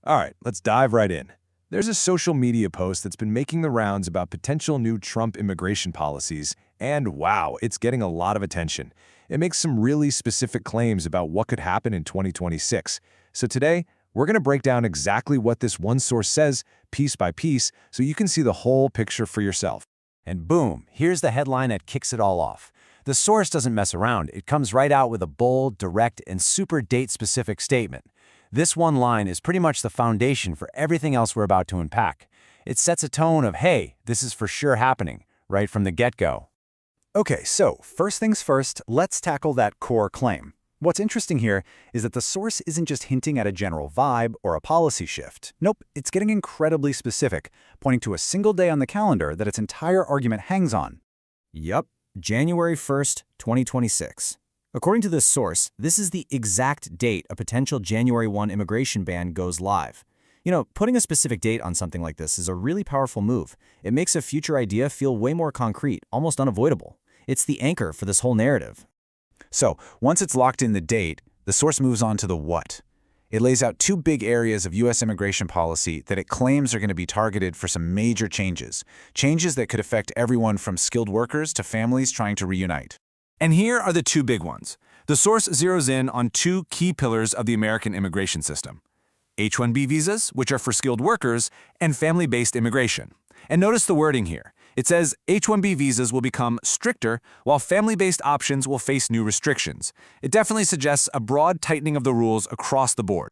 All right, let's dive right in. There's a social media post that's been making the rounds about potential new Trump immigration policies, and wow, it's getting a lot of attention. It makes some really specific claims about what could happen in 2026. So today, we're going to break down exactly what this one source says, piece by piece, so you can see the whole picture for yourself. And boom, here's the headline that kicks it all off. The source doesn't mess around. It comes right out with a bold, direct, and super date-specific statement. This one line is pretty much the foundation for everything else we're about to unpack. It sets a tone of, hey, this is for sure happening, right from the get-go. Okay, so first things first, let's tackle that core claim. What's interesting here is that the source isn't just hinting at a general vibe or a policy shift. Nope, it's getting incredibly specific, pointing to a single day on the calendar that its entire argument hangs on. Yup, January 1st, 2026. According to this source, this is the exact date a potential January 1 immigration ban goes live. Putting a specific date on something like this is a really powerful move. It makes a future idea feel way more concrete, almost unavoidable. It's the anchor for this whole narrative. So, once it's locked in the date, the source moves on to the what. It lays out two big areas of U.S. immigration policy that it claims are going to be targeted for some major changes. Changes that could affect everyone from skilled workers to families trying to reunite. And here are the two big ones. The source zeroes in on two key pillars of the American immigration system: H-1B visas, which are for skilled workers, and family-based immigration. And notice the wording here. It says H-1B visas will become stricter, while family-based options will face new restrictions. It definitely suggests a broad tightening of the rules across the board.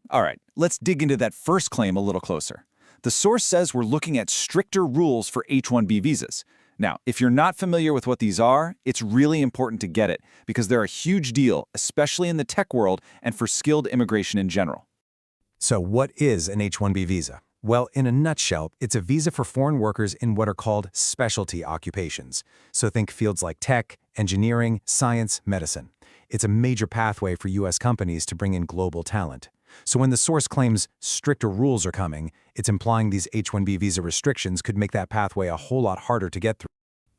All right, let's dig into that first claim a little closer. The source says we're looking at stricter rules for H-1B visas. Now, if you're not familiar with what these are, it's really important to get it because they're a huge deal, especially in the tech world and for skilled immigration in general. So what is an H-1B visa? Well, in a nutshell, it's a visa for foreign workers in what are called specialty occupations. So think fields like tech, engineering, science, medicine. It's a major pathway for U.S. companies to bring in global talent. So when the source claims stricter rules are coming, it's implying these H-1B visa restrictions could make that pathway a whole lot harder to get through.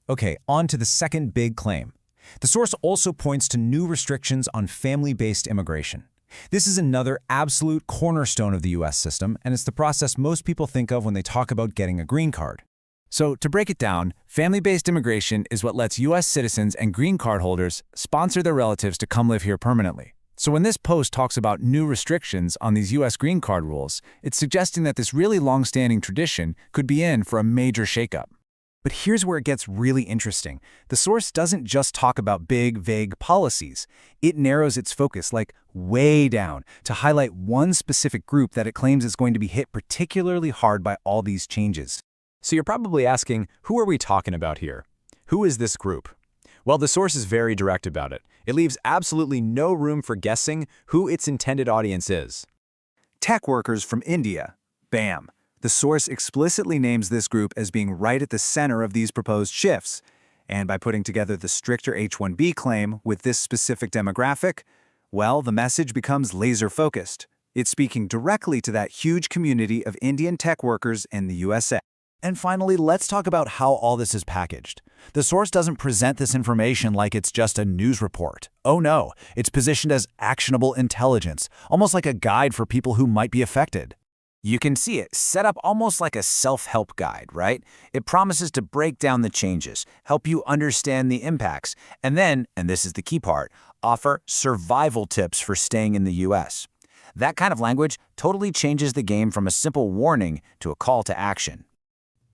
Okay, on to the second big claim. The source also points to new restrictions on family-based immigration. This is another absolute cornerstone of the U.S. system, and it's the process most people think of when they talk about getting a green card. So, to break it down, family-based immigration is what lets U.S. citizens and green card holders sponsor their relatives to come live here permanently. So when this post talks about new restrictions on these U.S. green card rules, it's suggesting that this really long-standing tradition could be in for a major shakeup. But here's where it gets really interesting. The source doesn't just talk about big, vague policies. It narrows its focus, like way down, to highlight one specific group that it claims is going to be hit particularly hard by all these changes. So you're probably asking, who are we talking about here? Who is this group? Well, the source is very direct about it. It leaves absolutely no room for guessing who its intended audience is. Tech workers from India. Bam. The source explicitly names this group as being right at the center of these proposed shifts. And by putting together the stricter H-1B claim with this specific demographic, well, the message becomes laser-focused. It's speaking directly to that huge community of Indian tech workers in the USA. And finally, let's talk about how all this is packaged. The source doesn't present this information like it's just a news report. Oh no, it's positioned as actionable intelligence, almost like a guide for people who might be affected. You can see it set up almost like a self-help guide, right? It promises to break down the changes, help you understand the impacts, and then, and this is the key part, offer survival tips for staying in the U.S. That kind of language totally changes the game from a simple warning to a call to action.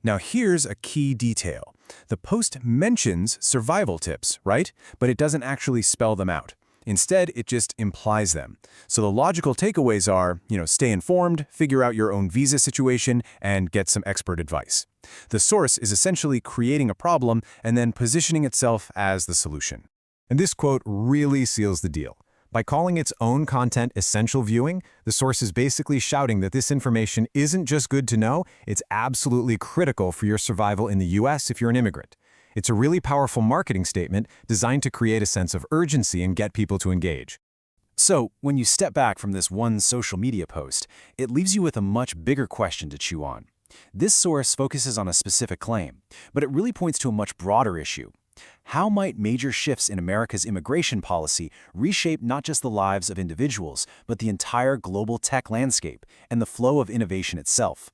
Now here's a key detail. The post mentions survival tips, right? But it doesn't actually spell them out. Instead, it just implies them. So the logical takeaways are, stay informed, figure out your own visa situation, and get some expert advice. The source is essentially creating a problem and then positioning itself as the solution. And this quote really seals the deal. By calling its own content essential viewing, the source is basically shouting that this information isn't just good to know, it's absolutely critical for your survival in the U.S. if you're an immigrant. It's a really powerful marketing statement designed to create a sense of urgency and get people to engage. So, when you step back from this one social media post, it leaves you with a much bigger question to chew on. This source focuses on a specific claim, but it really points to a much broader issue. How might major shifts in America's immigration policy reshape not just the lives of individuals, but the entire global tech landscape and the flow of innovation itself?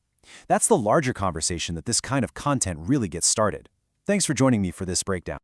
That's the larger conversation that this kind of content really gets started. Thanks for joining me for this breakdown.